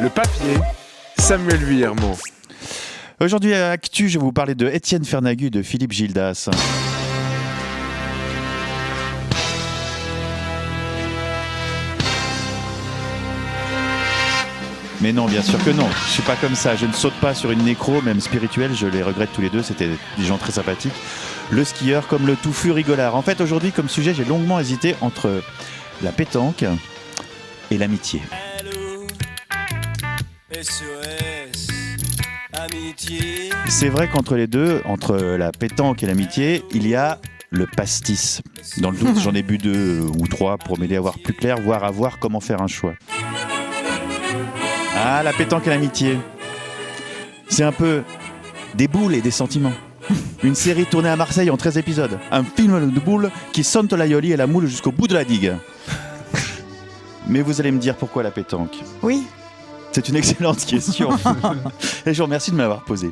Le papier, Samuel Vuillermont. Aujourd'hui à Actu, je vais vous parler de Étienne Fernagu et de Philippe Gildas. Mais non, bien sûr que non. Je suis pas comme ça. Je ne saute pas sur une nécro, même spirituelle. Je les regrette tous les deux. C'était des gens très sympathiques. Le skieur comme le touffu rigolard. En fait, aujourd'hui, comme sujet, j'ai longuement hésité entre la pétanque et l'amitié. SOS, amitié. C'est vrai qu'entre les deux, entre la pétanque et l'amitié, il y a le pastis. Dans le doute, j'en ai bu 2 ou 3 pour m'aider à voir plus clair, voire à voir comment faire un choix. Ah, la pétanque et l'amitié. C'est un peu des boules et des sentiments. Une série tournée à Marseille en 13 épisodes. Un film de boules qui sentent l'aioli et la moule jusqu'au bout de la digue. Mais vous allez me dire pourquoi la pétanque ? Oui. C'est une excellente question. Et je vous remercie de m'avoir posé.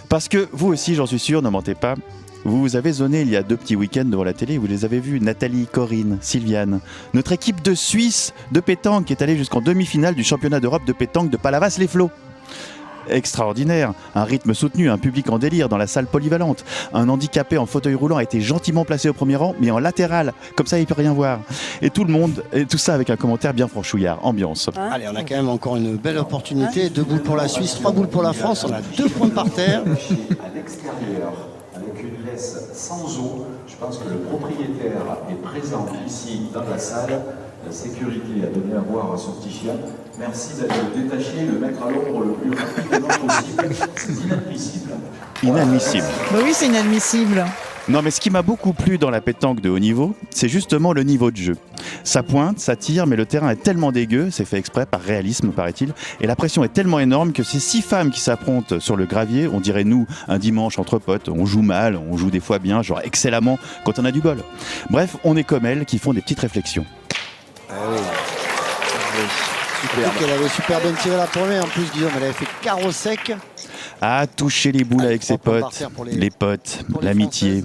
Parce que vous aussi, j'en suis sûr, ne mentez pas, vous avez zoné il y a 2 petits week-ends devant la télé, vous les avez vus, Nathalie, Corinne, Sylviane. Notre équipe de Suisse de pétanque est allée jusqu'en demi-finale du championnat d'Europe de pétanque de Palavas-les-Flots. Extraordinaire, un rythme soutenu, un public en délire dans la salle polyvalente. Un handicapé en fauteuil roulant a été gentiment placé au premier rang, mais en latéral, comme ça il peut rien voir. Et tout le monde, et tout ça avec un commentaire bien franchouillard, ambiance. Allez, on a quand même encore une belle opportunité. 2 boules pour la Suisse, 3 boules pour la France. On a 2 points par terre. À l'extérieur, avec une laisse sans eau, je pense que le propriétaire est présent ici dans la salle. La sécurité a donné à boire à son petit chien. Merci d'être détaché, le mettre à l'ombre le plus rapidement possible. C'est inadmissible. Inadmissible. Bah oui, c'est inadmissible. Non, mais ce qui m'a beaucoup plu dans la pétanque de haut niveau, c'est justement le niveau de jeu. Ça pointe, ça tire, mais le terrain est tellement dégueu, c'est fait exprès par réalisme, paraît-il, et la pression est tellement énorme que ces 6 femmes qui s'affrontent sur le gravier, on dirait nous, un dimanche entre potes, on joue mal, on joue des fois bien, genre excellemment, quand on a du bol. Bref, on est comme elles qui font des petites réflexions. Ah oui. Super. Elle avait super bien tiré la première. En plus, Guillaume, elle avait fait carreau sec. Ah, toucher les boules avec ses potes, les potes, l'amitié.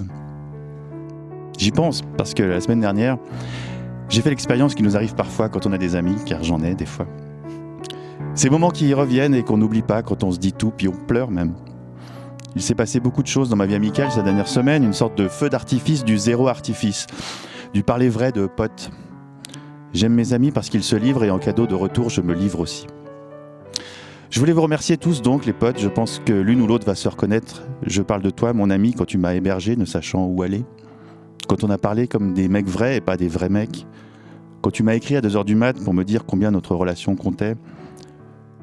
J'y pense, parce que la semaine dernière, j'ai fait l'expérience qui nous arrive parfois quand on a des amis, car j'en ai des fois. Ces moments qui reviennent et qu'on n'oublie pas quand on se dit tout, puis on pleure même. Il s'est passé beaucoup de choses dans ma vie amicale ces dernières semaines, une sorte de feu d'artifice du zéro artifice, du parler vrai de potes. J'aime mes amis parce qu'ils se livrent et en cadeau de retour, je me livre aussi. Je voulais vous remercier tous donc, les potes. Je pense que l'une ou l'autre va se reconnaître. Je parle de toi, mon ami, quand tu m'as hébergé, ne sachant où aller. Quand on a parlé comme des mecs vrais et pas des vrais mecs. Quand tu m'as écrit à 2h du mat pour me dire combien notre relation comptait.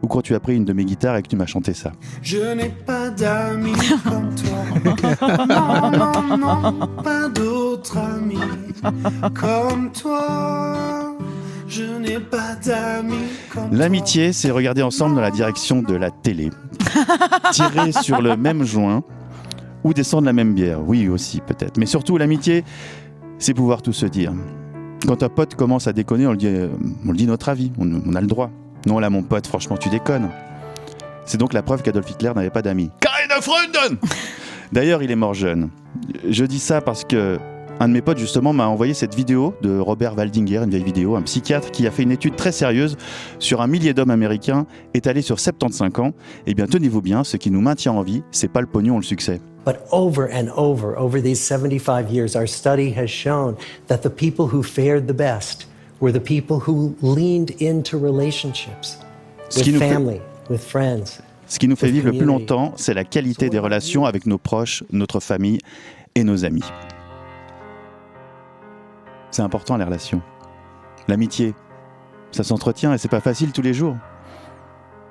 Ou quand tu as pris une de mes guitares et que tu m'as chanté ça. Je n'ai pas d'amis comme toi. Non, non, non, pas d'autres amis comme toi. Je n'ai pas d'amis comme toi. L'amitié, c'est regarder ensemble dans la direction de la télé. Tirer sur le même joint ou descendre la même bière. Oui, aussi, peut-être. Mais surtout, l'amitié, c'est pouvoir tout se dire. Quand un pote commence à déconner, on le dit notre avis. On a le droit. Non, là, mon pote, franchement, tu déconnes. C'est donc la preuve qu'Adolf Hitler n'avait pas d'amis. Keine Freundin. D'ailleurs, il est mort jeune. Je dis ça parce que un de mes potes, justement, m'a envoyé cette vidéo de Robert Waldinger, une vieille vidéo, un psychiatre qui a fait une étude très sérieuse sur 1 millier d'hommes américains étalés sur 75 ans. Eh bien, tenez-vous bien, ce qui nous maintient en vie, c'est pas le pognon ou le succès. But over and over these 75 years, our study has shown that the people who fared the best were the people who leaned into relationships with family, with friends. Ce qui nous fait vivre le plus longtemps, c'est la qualité des relations avec nos proches, notre famille et nos amis. C'est important, les relations. L'amitié, ça s'entretient et c'est pas facile tous les jours.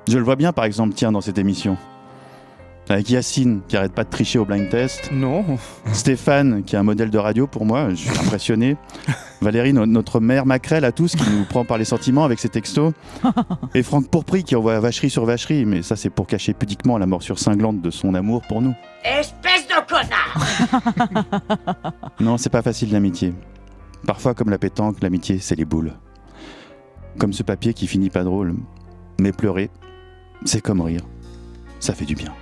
Je le vois bien, par exemple, dans cette émission. Avec Yacine, qui arrête pas de tricher au blind test. Non. Stéphane, qui est un modèle de radio pour moi, je suis impressionné. Valérie, notre mère maquerelle à tous, qui nous prend par les sentiments avec ses textos. Et Franck Pourpry, qui envoie vacherie sur vacherie, mais ça c'est pour cacher pudiquement la morsure cinglante de son amour pour nous. Espèce de connard. Non, c'est pas facile l'amitié. Parfois, comme la pétanque, l'amitié, c'est les boules. Comme ce papier qui finit pas drôle. Mais pleurer, c'est comme rire. Ça fait du bien.